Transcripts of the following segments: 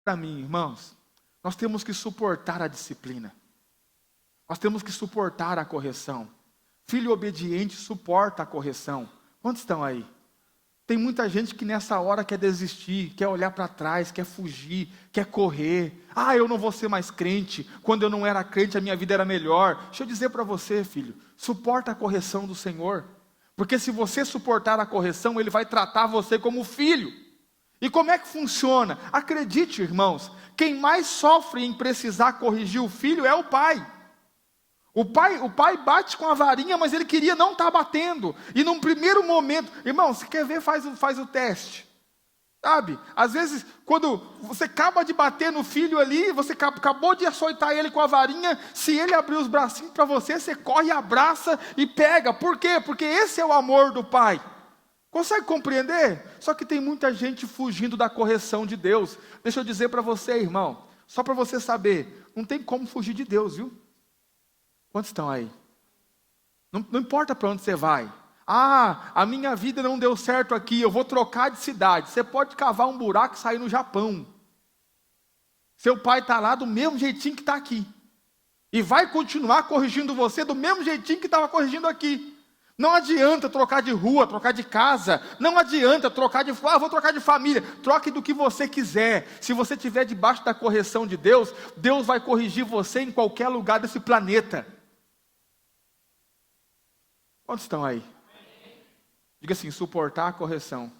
Para mim, irmãos, nós temos que suportar a disciplina. Nós temos que suportar a correção. Filho obediente suporta a correção. Quantos estão aí? Tem muita gente que nessa hora quer desistir, quer olhar para trás, quer fugir, quer correr. Eu não vou ser mais crente. Quando eu não era crente, a minha vida era melhor. Deixa eu dizer para você, filho, suporta a correção do Senhor. Porque se você suportar a correção, Ele vai tratar você como filho. E como é que funciona? Acredite, irmãos, quem mais sofre em precisar corrigir o filho é o pai. O pai bate com a varinha, mas ele queria não estar batendo. E num primeiro momento, irmão, se quer ver, faz o teste. Sabe? Às vezes, quando você acaba de bater no filho ali, você acabou de açoitar ele com a varinha, se ele abrir os bracinhos para você, você corre, abraça e pega. Por quê? Porque esse é o amor do pai. Consegue compreender? Só que tem muita gente fugindo da correção de Deus. Deixa eu dizer para você, irmão, só para você saber, não tem como fugir de Deus, viu? Quantos estão aí? Não importa para onde você vai. A minha vida não deu certo aqui, eu vou trocar de cidade. Você pode cavar um buraco e sair no Japão. Seu pai está lá do mesmo jeitinho que está aqui. E vai continuar corrigindo você do mesmo jeitinho que estava corrigindo aqui. Não adianta trocar de rua, trocar de casa. Não adianta trocar de... vou trocar de família. Troque do que você quiser. Se você estiver debaixo da correção de Deus, Deus vai corrigir você em qualquer lugar desse planeta. Quantos estão aí? Diga assim, suportar a correção.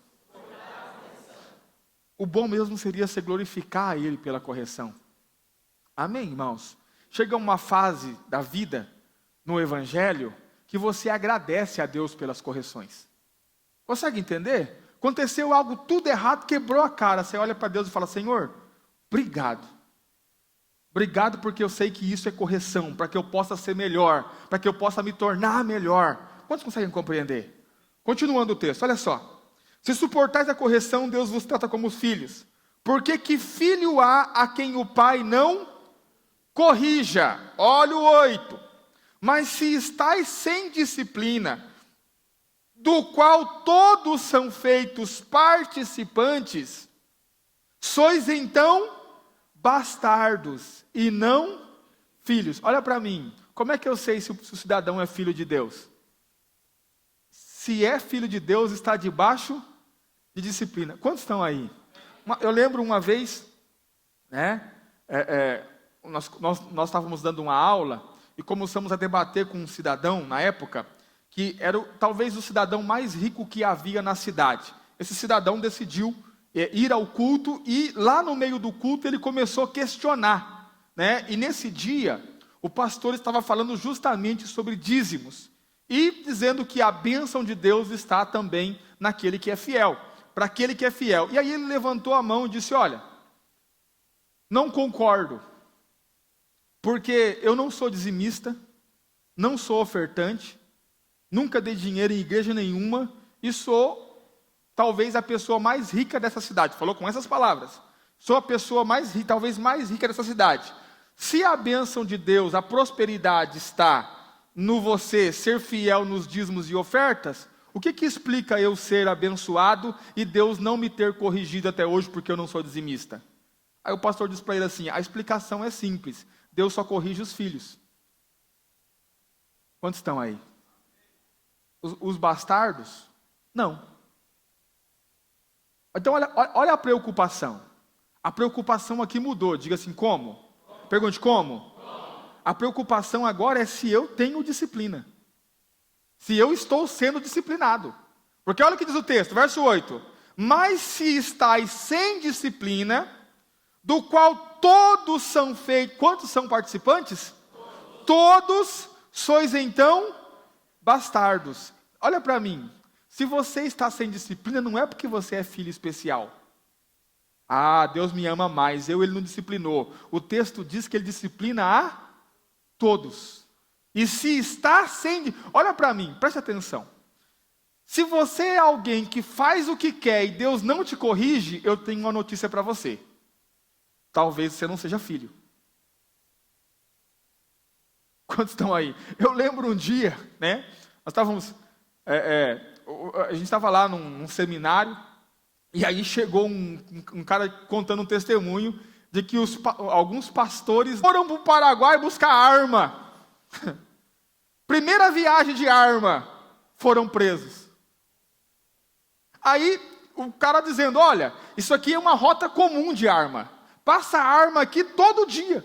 O bom mesmo seria se glorificar a Ele pela correção. Amém, irmãos? Chega uma fase da vida, no Evangelho, que você agradece a Deus pelas correções. Consegue entender? Aconteceu algo tudo errado, quebrou a cara. Você olha para Deus e fala, Senhor, obrigado. Obrigado porque eu sei que isso é correção, para que eu possa ser melhor, para que eu possa me tornar melhor. Quantos conseguem compreender? Continuando o texto, olha só. Se suportais a correção, Deus vos trata como filhos. Porque que filho há a quem o pai não corrija? Olha o 8. Mas se estáis sem disciplina, do qual todos são feitos participantes, sois então bastardos e não filhos. Olha para mim, como é que eu sei se o cidadão é filho de Deus? Se é filho de Deus, está debaixo de disciplina. Quantos estão aí? Eu lembro uma vez, né, nós estávamos dando uma aula, e começamos a debater com um cidadão, na época, que era talvez o cidadão mais rico que havia na cidade. Esse cidadão decidiu ir ao culto, e lá no meio do culto ele começou a questionar, né? E nesse dia, o pastor estava falando justamente sobre dízimos, e dizendo que a bênção de Deus está também naquele que é fiel, para aquele que é fiel. E aí ele levantou a mão e disse, olha, não concordo, porque eu não sou dizimista, não sou ofertante, nunca dei dinheiro em igreja nenhuma, e sou talvez a pessoa mais rica dessa cidade. Falou com essas palavras. Sou a pessoa talvez mais rica dessa cidade. Se a bênção de Deus, a prosperidade está no você ser fiel nos dízimos e ofertas, o que explica eu ser abençoado e Deus não me ter corrigido até hoje porque eu não sou dizimista? Aí o pastor disse para ele assim, a explicação é simples. Deus só corrige os filhos. Quantos estão aí? Os bastardos? Não. Então olha a preocupação. A preocupação aqui mudou. Diga assim, como? Pergunte como? A preocupação agora é se eu tenho disciplina. Se eu estou sendo disciplinado. Porque olha o que diz o texto, verso 8. Mas se estáis sem disciplina, do qual todos são feitos... Quantos são participantes? Todos sois então bastardos. Olha para mim. Se você está sem disciplina, não é porque você é filho especial. Deus me ama mais. Ele não disciplinou. O texto diz que Ele disciplina a todos. E se está sem... Olha para mim, preste atenção. Se você é alguém que faz o que quer e Deus não te corrige, eu tenho uma notícia para você. Talvez você não seja filho. Quantos estão aí? Eu lembro um dia, né? Nós estávamos... a gente estava lá num seminário, e aí chegou um cara contando um testemunho de que alguns pastores foram para o Paraguai buscar arma. Primeira viagem de arma, foram presos. Aí o cara dizendo, olha, isso aqui é uma rota comum de arma. Passa arma aqui todo dia.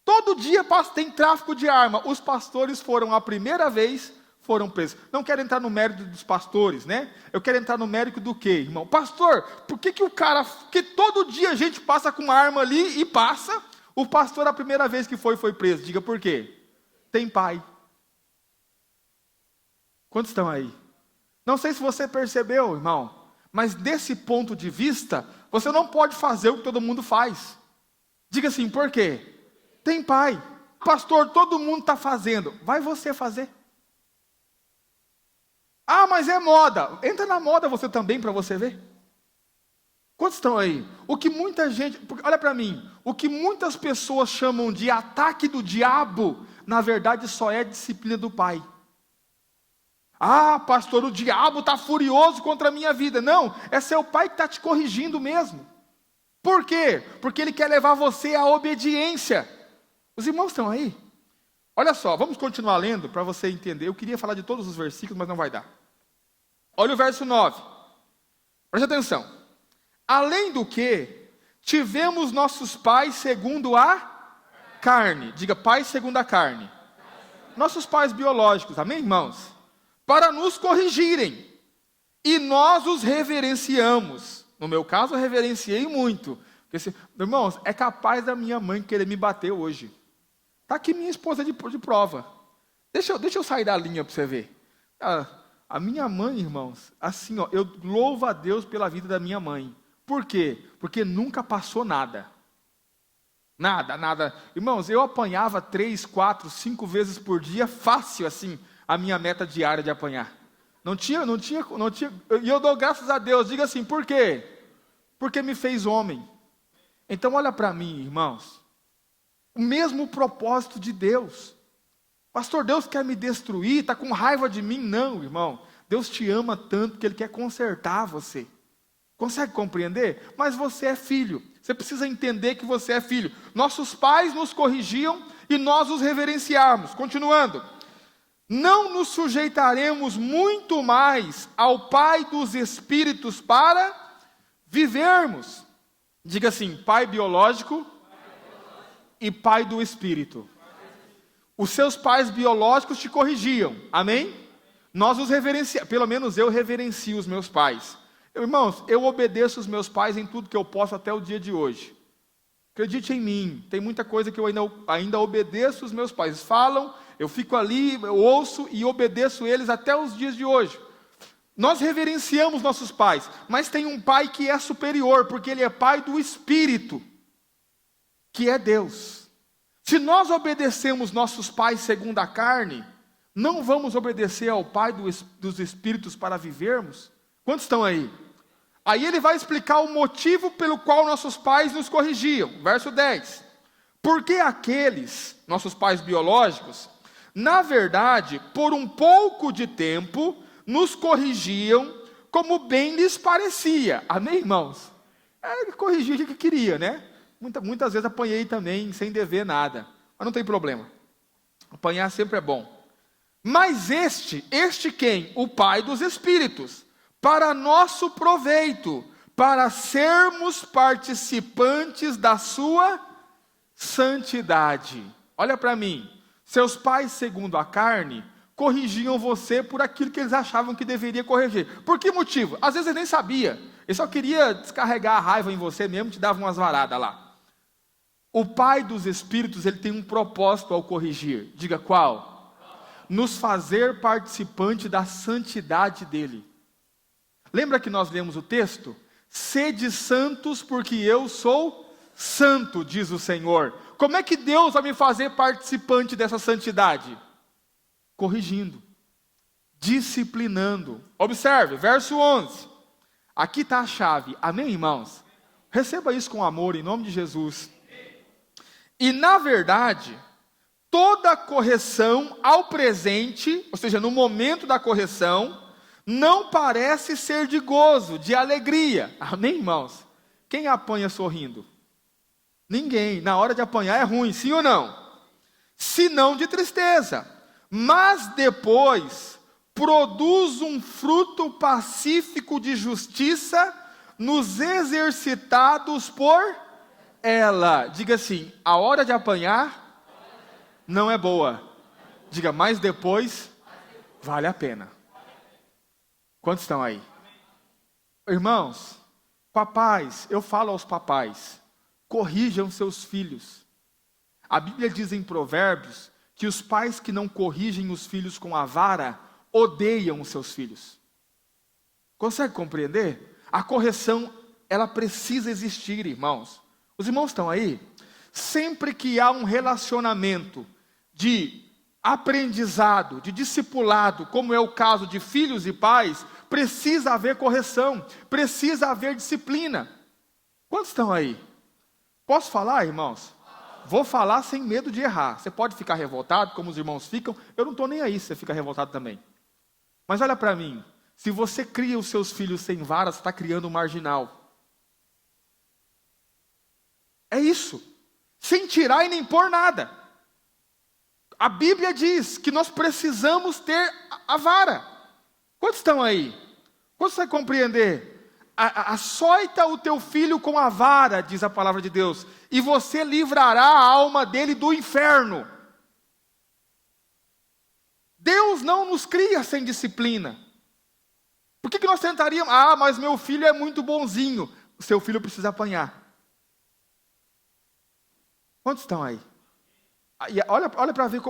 Todo dia tem tráfico de arma. Os pastores foram a primeira vez, foram presos. Não quero entrar no mérito dos pastores, né? Eu quero entrar no mérito do quê, irmão? Pastor, por que o cara, que todo dia a gente passa com arma ali e passa, o pastor a primeira vez que foi preso? Diga por quê? Tem pai. Quantos estão aí? Não sei se você percebeu, irmão, mas desse ponto de vista, você não pode fazer o que todo mundo faz. Diga assim, por quê? Tem pai. Pastor, todo mundo está fazendo. Vai você fazer. Ah, mas é moda. Entra na moda você também para você ver. Quantos estão aí? O que muita gente, olha para mim, o que muitas pessoas chamam de ataque do diabo, na verdade só é disciplina do pai. Ah, pastor, o diabo está furioso contra a minha vida. Não, é seu pai que está te corrigindo mesmo. Por quê? Porque ele quer levar você à obediência. Os irmãos estão aí? Olha só, vamos continuar lendo para você entender. Eu queria falar de todos os versículos, mas não vai dar. Olha o verso 9. Preste atenção. Além do que, tivemos nossos pais segundo a carne. Diga, pais segundo a carne. Nossos pais biológicos, amém, irmãos? Para nos corrigirem. E nós os reverenciamos. No meu caso, eu reverenciei muito. Porque, irmãos, é capaz da minha mãe querer me bater hoje. Está aqui minha esposa de prova. Deixa eu sair da linha para você ver. A minha mãe, irmãos, assim, ó, eu louvo a Deus pela vida da minha mãe. Por quê? Porque nunca passou nada. Nada. Irmãos, eu apanhava 3, 4, 5 vezes por dia, fácil assim, a minha meta diária de apanhar. Não tinha. E eu dou graças a Deus, diga assim, por quê? Porque me fez homem. Então olha para mim, irmãos. O mesmo propósito de Deus. Pastor, Deus quer me destruir, está com raiva de mim? Não, irmão. Deus te ama tanto que Ele quer consertar você. Consegue compreender? Mas você é filho. Você precisa entender que você é filho. Nossos pais nos corrigiam e nós os reverenciarmos. Continuando. Não nos sujeitaremos muito mais ao Pai dos Espíritos para vivermos. Diga assim, pai biológico e pai do Espírito. Os seus pais biológicos te corrigiam, amém? Nós os reverenciamos, pelo menos eu reverencio os meus pais. Irmãos, eu obedeço os meus pais em tudo que eu posso até o dia de hoje. Acredite em mim, tem muita coisa que eu ainda obedeço os meus pais. Eles falam, eu fico ali, eu ouço e obedeço eles até os dias de hoje. Nós reverenciamos nossos pais, mas tem um pai que é superior, porque ele é pai do Espírito, que é Deus. Se nós obedecemos nossos pais segundo a carne, não vamos obedecer ao Pai dos Espíritos para vivermos? Quantos estão aí? Aí ele vai explicar o motivo pelo qual nossos pais nos corrigiam. Verso 10. Porque aqueles, nossos pais biológicos, na verdade, por um pouco de tempo, nos corrigiam como bem lhes parecia. Amém, irmãos? Ele corrigia o que queria, né? Muitas vezes apanhei também, sem dever nada. Mas não tem problema. Apanhar sempre é bom. Mas este quem? O Pai dos Espíritos. Para nosso proveito, para sermos participantes da sua santidade. Olha para mim. Seus pais, segundo a carne, corrigiam você por aquilo que eles achavam que deveria corrigir. Por que motivo? Às vezes ele nem sabia. Ele só queria descarregar a raiva em você mesmo, te dava umas varadas lá. O Pai dos Espíritos, ele tem um propósito ao corrigir. Diga qual? Nos fazer participante da santidade dele. Lembra que nós lemos o texto? Sede santos porque eu sou santo, diz o Senhor. Como é que Deus vai me fazer participante dessa santidade? Corrigindo, disciplinando. Observe, verso 11. Aqui está a chave, amém, irmãos? Receba isso com amor, em nome de Jesus. E na verdade, toda correção ao presente, ou seja, no momento da correção, não parece ser de gozo, de alegria. Amém, irmãos? Quem apanha sorrindo? Ninguém. Na hora de apanhar é ruim, sim ou não? Senão de tristeza. Mas depois produz um fruto pacífico de justiça nos exercitados por ela. Diga assim, a hora de apanhar não é boa. Diga, mas depois vale a pena. Quantos estão aí? Irmãos, papais, eu falo aos papais, corrijam seus filhos. A Bíblia diz em Provérbios que os pais que não corrigem os filhos com a vara odeiam os seus filhos. Consegue compreender? A correção, ela precisa existir, irmãos. Os irmãos estão aí? Sempre que há um relacionamento de aprendizado, de discipulado, como é o caso de filhos e pais, precisa haver correção, precisa haver disciplina. Quantos estão aí? Posso falar, irmãos? Vou falar sem medo de errar. Você pode ficar revoltado, como os irmãos ficam. Eu não estou nem aí se você fica revoltado também. Mas olha para mim. Se você cria os seus filhos sem vara, você está criando um marginal. É isso. Sem tirar e nem pôr nada. A Bíblia diz que nós precisamos ter a vara. Quantos estão aí? Quantos vai compreender? Açoita o teu filho com a vara, diz a palavra de Deus, e você livrará a alma dele do inferno. Deus não nos cria sem disciplina. Por que nós tentaríamos? Mas meu filho é muito bonzinho. O seu filho precisa apanhar. Quantos estão aí? Olha para ver,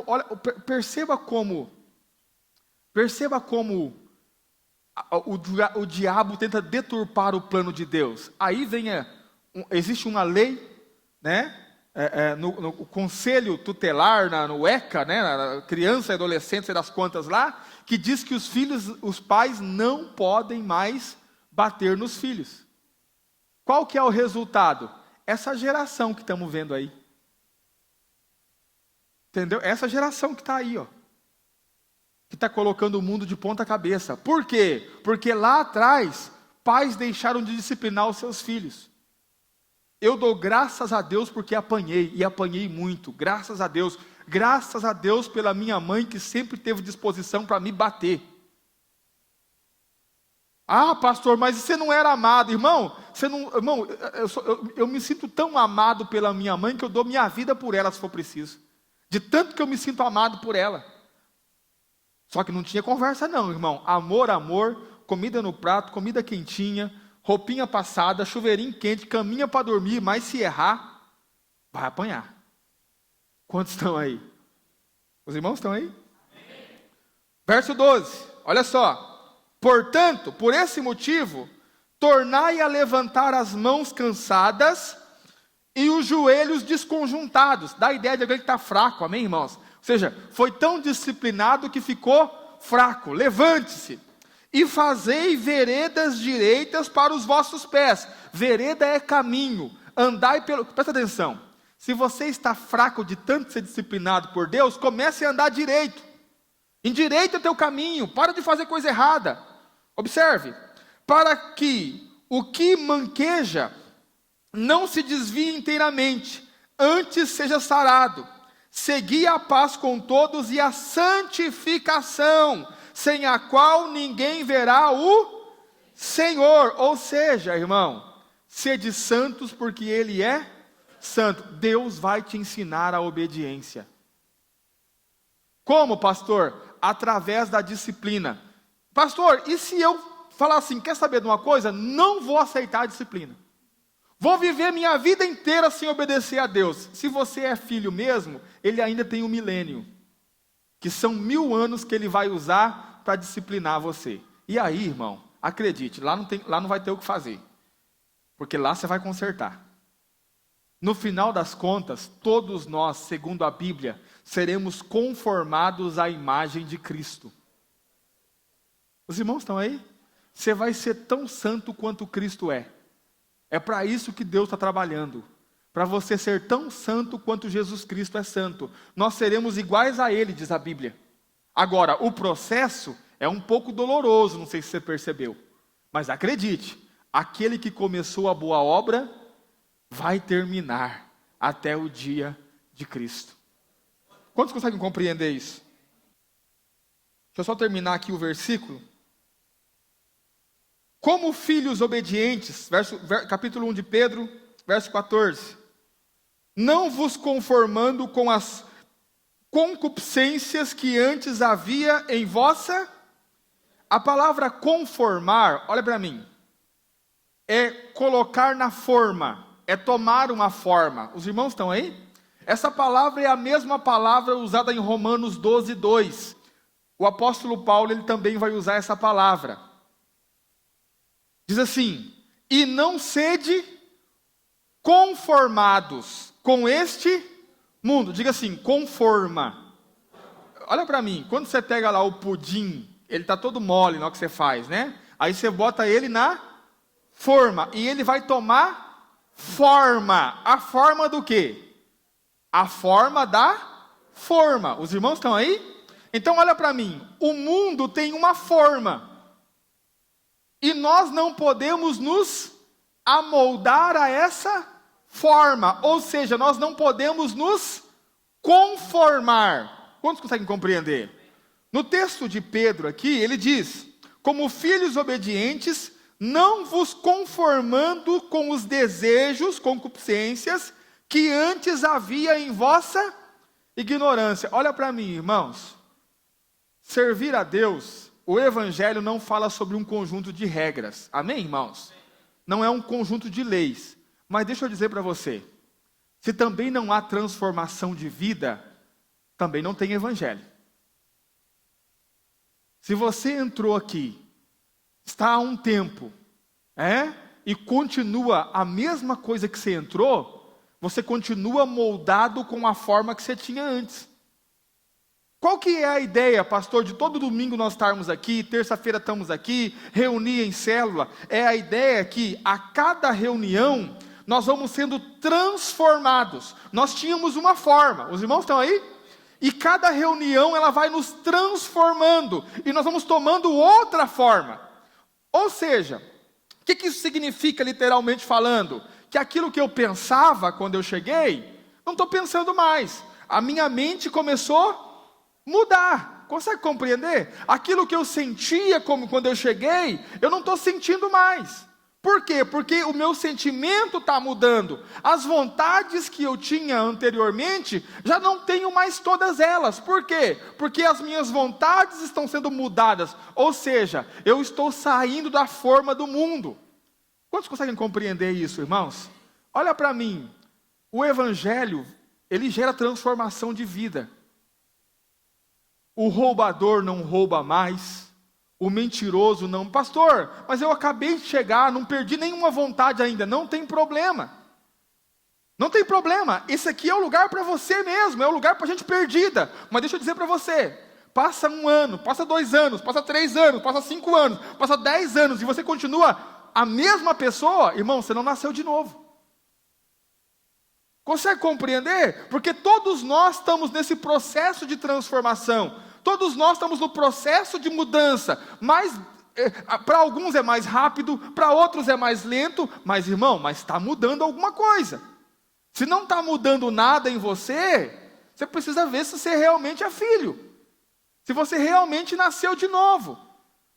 perceba como o diabo tenta deturpar o plano de Deus. Aí existe uma lei, né? No conselho tutelar, no ECA, né? Na criança e adolescente, sei das quantas lá, que diz que os pais não podem mais bater nos filhos. Qual que é o resultado? Essa geração que estamos vendo aí. Entendeu? Essa geração que está aí, ó. Que está colocando o mundo de ponta cabeça. Por quê? Porque lá atrás, pais deixaram de disciplinar os seus filhos. Eu dou graças a Deus porque apanhei, e apanhei muito, graças a Deus. Graças a Deus pela minha mãe que sempre teve disposição para me bater. Pastor, mas você não era amado. Irmão, eu me sinto tão amado pela minha mãe que eu dou minha vida por ela se for preciso. De tanto que eu me sinto amado por ela. Só que não tinha conversa não, irmão. Amor, amor, comida no prato, comida quentinha, roupinha passada, chuveirinho quente, caminha para dormir, mas se errar, vai apanhar. Quantos estão aí? Os irmãos estão aí? Amém. Verso 12, olha só. Portanto, por esse motivo, tornai a levantar as mãos cansadas e os joelhos desconjuntados. Dá a ideia de alguém que está fraco, amém, irmãos? Ou seja, foi tão disciplinado que ficou fraco. Levante-se e fazei veredas direitas para os vossos pés. Vereda é caminho. Andai pelo... Presta atenção. Se você está fraco de tanto ser disciplinado por Deus, comece a andar direito. Endireita o teu caminho. Para de fazer coisa errada. Observe. Para que o que manqueja não se desvie inteiramente, antes seja sarado. Segui a paz com todos e a santificação, sem a qual ninguém verá o Senhor. Ou seja, irmão, sede santos porque Ele é santo. Deus vai te ensinar a obediência. Como, pastor? Através da disciplina. Pastor, e se eu falar assim, quer saber de uma coisa? Não vou aceitar a disciplina. Vou viver minha vida inteira sem obedecer a Deus. Se você é filho mesmo, Ele ainda tem 1 milênio. Que são 1000 anos que Ele vai usar para disciplinar você. E aí, irmão, acredite, lá não vai ter o que fazer. Porque lá você vai consertar. No final das contas, todos nós, segundo a Bíblia, seremos conformados à imagem de Cristo. Os irmãos estão aí? Você vai ser tão santo quanto Cristo é. É para isso que Deus está trabalhando. Para você ser tão santo quanto Jesus Cristo é santo. Nós seremos iguais a Ele, diz a Bíblia. Agora, o processo é um pouco doloroso, não sei se você percebeu. Mas acredite, aquele que começou a boa obra, vai terminar. até o dia de Cristo. Quantos conseguem compreender isso? Deixa eu só terminar aqui o versículo. Como filhos obedientes, capítulo 1 de Pedro, verso 14. Não vos conformando com as concupiscências que antes havia em vossa. A palavra conformar, olha para mim, é colocar na forma, é tomar uma forma. Os irmãos estão aí? Essa palavra é a mesma palavra usada em Romanos 12, 2. O apóstolo Paulo, ele também vai usar essa palavra. Diz assim: e não sede conformados com este mundo. Diga assim, conforma. Olha para mim, quando você pega lá o pudim, ele está todo mole na hora que você faz, né? Aí você bota ele na forma, e ele vai tomar forma. A forma do quê? A forma da forma. Os irmãos estão aí? Então olha para mim, o mundo tem uma forma, e nós não podemos nos amoldar a essa forma, ou seja, nós não podemos nos conformar. Quantos conseguem compreender? No texto de Pedro aqui, ele diz: como filhos obedientes, não vos conformando com os desejos, concupiscências, que antes havia em vossa ignorância. Olha para mim, irmãos. Servir a Deus, o Evangelho não fala sobre um conjunto de regras. Amém, irmãos? Não é um conjunto de leis. Mas deixa eu dizer para você, se também não há transformação de vida, também não tem Evangelho. Se você entrou aqui, está há um tempo, e continua a mesma coisa que você entrou, você continua moldado com a forma que você tinha antes. Qual que é a ideia, pastor, de todo domingo nós estarmos aqui, terça-feira estamos aqui, reunir em célula? É a ideia que a cada reunião nós vamos sendo transformados. Nós tínhamos uma forma, os irmãos estão aí? E cada reunião ela vai nos transformando, e nós vamos tomando outra forma. Ou seja, o que isso significa literalmente falando? Que aquilo que eu pensava quando eu cheguei, não estou pensando mais. A minha mente começou a mudar. Consegue compreender? Aquilo que eu sentia como quando eu cheguei, eu não estou sentindo mais. Por quê? Porque o meu sentimento está mudando. As vontades que eu tinha anteriormente, já não tenho mais todas elas. Por quê? Porque as minhas vontades estão sendo mudadas. Ou seja, eu estou saindo da forma do mundo. Quantos conseguem compreender isso, irmãos? Olha para mim. O Evangelho, ele gera transformação de vida. O roubador não rouba mais. O mentiroso não. Pastor, mas eu acabei de chegar, não perdi nenhuma vontade ainda. Não tem problema. Não tem problema. Esse aqui é o lugar para você mesmo. É o lugar para gente perdida. Mas deixa eu dizer para você. Passa 1 ano, passa 2 anos, passa 3 anos, passa 5 anos, passa 10 anos. E você continua a mesma pessoa. Irmão, você não nasceu de novo. Consegue compreender? Porque todos nós estamos nesse processo de transformação. Todos nós estamos no processo de mudança. Mas para alguns é mais rápido, para outros é mais lento. Mas irmão, está mudando alguma coisa. Se não está mudando nada em você, você precisa ver se você realmente é filho. Se você realmente nasceu de novo.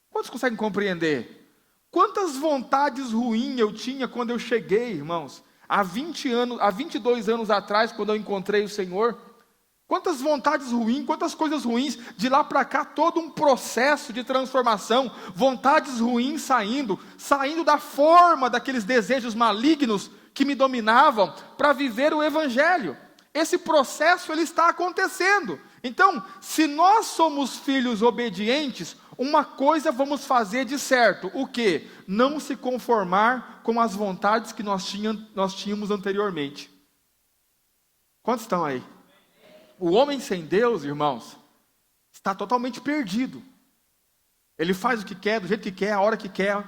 Quantos conseguem compreender? Quantas vontades ruins eu tinha quando eu cheguei, irmãos? Há 22 anos atrás, quando eu encontrei o Senhor, quantas vontades ruins, quantas coisas ruins, de lá para cá, todo um processo de transformação, vontades ruins saindo da forma daqueles desejos malignos que me dominavam, para viver o Evangelho. Esse processo, ele está acontecendo. Então, se nós somos filhos obedientes, uma coisa vamos fazer de certo: o quê? Não se conformar com as vontades que nós tínhamos anteriormente. Quantos estão aí? O homem sem Deus, irmãos, está totalmente perdido. Ele faz o que quer, do jeito que quer, a hora que quer,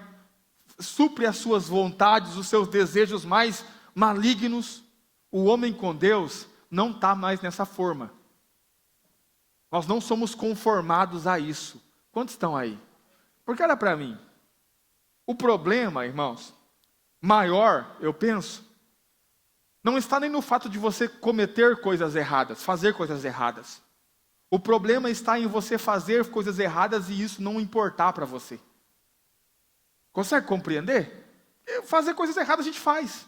supre as suas vontades, os seus desejos mais malignos. O homem com Deus não está mais nessa forma. Nós não somos conformados a isso. Quantos estão aí? Porque olha para mim, o problema, irmãos, maior, eu penso, Não está nem no fato de você cometer coisas erradas, fazer coisas erradas. O problema está em você fazer coisas erradas e isso não importar para você. Consegue compreender? Fazer coisas erradas a gente faz.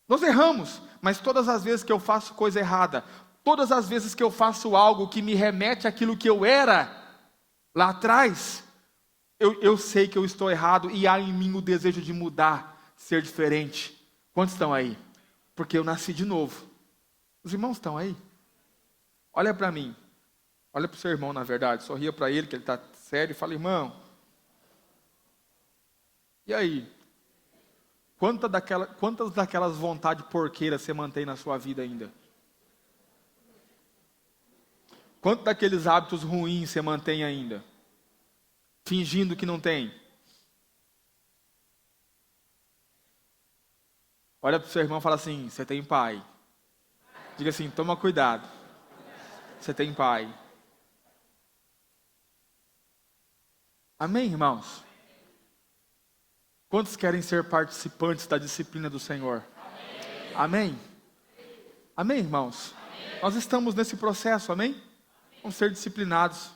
Nós erramos, mas todas as vezes que eu faço coisa errada, todas as vezes que eu faço algo que me remete àquilo que eu era lá atrás, eu sei que eu estou errado e há em mim o desejo de mudar, ser diferente. Quantos estão aí? Porque eu nasci de novo. Os irmãos estão aí? Olha para mim. Olha para o seu irmão, na verdade. Sorria para ele, que ele está sério, e fala: irmão, e aí? Quantas daquelas vontades porqueiras você mantém na sua vida ainda? Quantos daqueles hábitos ruins você mantém ainda? Fingindo que não tem? Olha para o seu irmão e fala assim: você tem pai. Diga assim: toma cuidado. Você tem pai. Amém, irmãos? Quantos querem ser participantes da disciplina do Senhor? Amém? Amém, irmãos? Amém. Nós estamos nesse processo, amém? Vamos ser disciplinados.